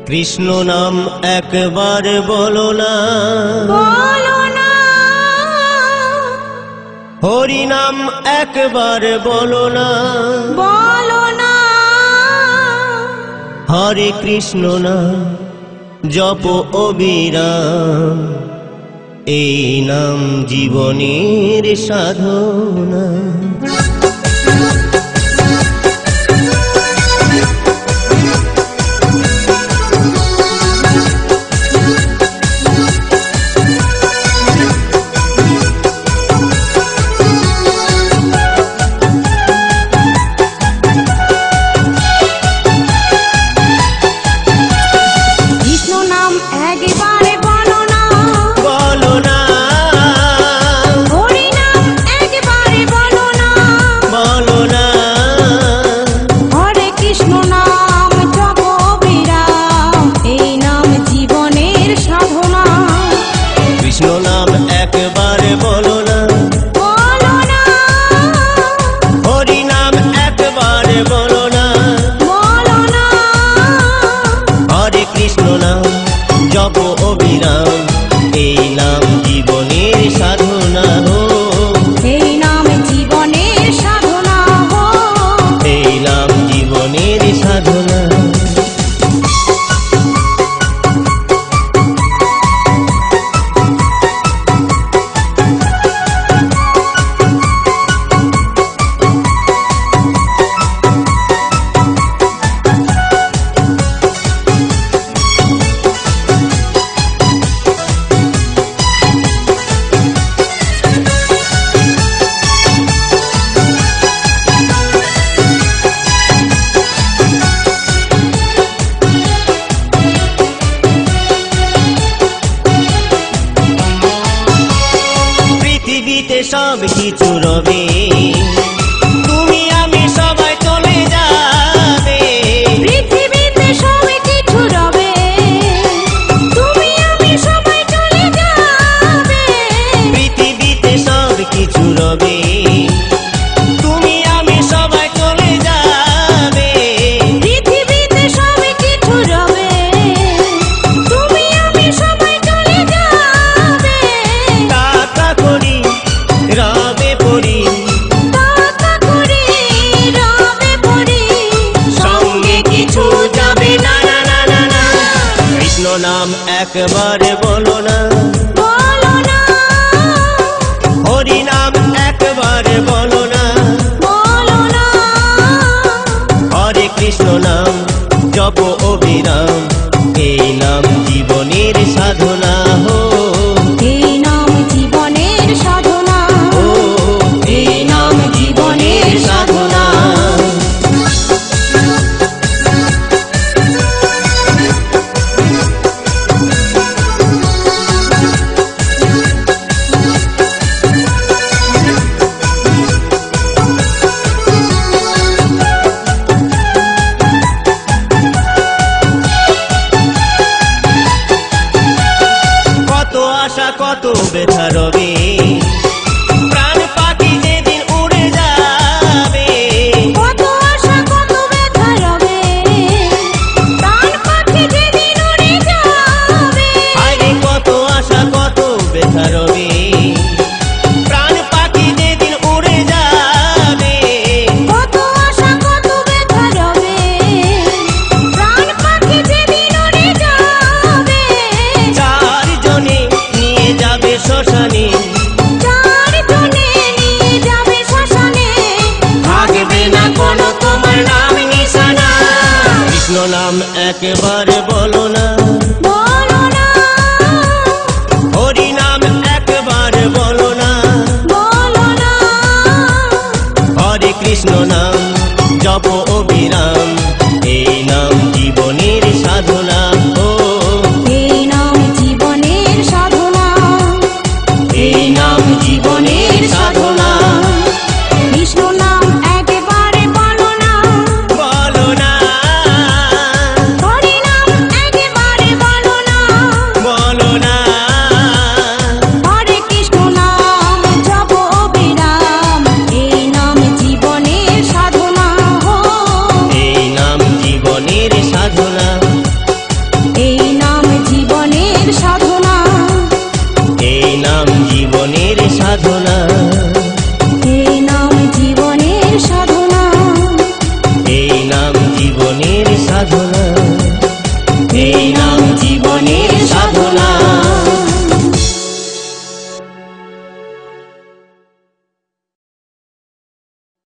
কৃষ্ণ নাম একবার বলো না, বলো না। হরি নাম একবার বলো না, বলো না। হরে কৃষ্ণ নাম জপ অবিরাম, এই নাম জীবনের সাধনা। সব কিছু রবে, তুমি আমি সবাই চলে যাবে। পৃথিবীতে সব কিছু রবে, তুমি আমি সবাই চলে যাবে। পৃথিবীতে সব কিছু রবে, তুমি আমি সবাই চলে যাবে। পৃথিবীতে সব কিছু রবে, তুমি আমি সবাই চলে যাবে। টাকা করি রবে পড়ি, টাকা করি রবে পড়ি, সঙ্গে কিছু যাবে না না না না না। কৃষ্ণ নাম একবার বলো না, বলো না। হরি নাম একবার বলো না, বলো না। হরে কৃষ্ণ নাম জপ অবিরাম, এই নাম জীবনের সাধনা। হো এই নাম জীবনের সাধনা, ও এই নাম জীবনের সাধনা। কত আশা কত ব্যথা রবে, প্রাণ পাখি যেদিন উড়ে যাবে। কত আশা কত ব্যথা রবে, প্রাণ পাখি যেদিন উড়ে যাবে। আরে কত আশা কত ব্যথা রবে, প্রাণ পাখি যেদিন উড়ে যাবে। কত আশা কত ব্যথা রবে, প্রাণ পাখি যেদিন উড়ে যাবে। চারজনে নিয়ে যাবে শ্মশানে, চারজনে নিয়ে যাবে শ্মশানে, থাকবে না কোনো তোমার নাম নিশানা। কৃষ্ণ নাম একবার বলো না, বলো না। হরি নাম একবার বলো না, বলো না। হরে কৃষ্ণ নাম জপ অবিরাম, এই নাম জীবনের সাধনা। ও এই নাম জীবনের সাধনা, এই নাম জীবনের সাধনা। কৃষ্ণ নাম একবারে বলো না, বলো না, হরি নাম একবারে সাধনা, এই নাম জীবনের সাধনা, এই নাম জীবনের সাধনা, এই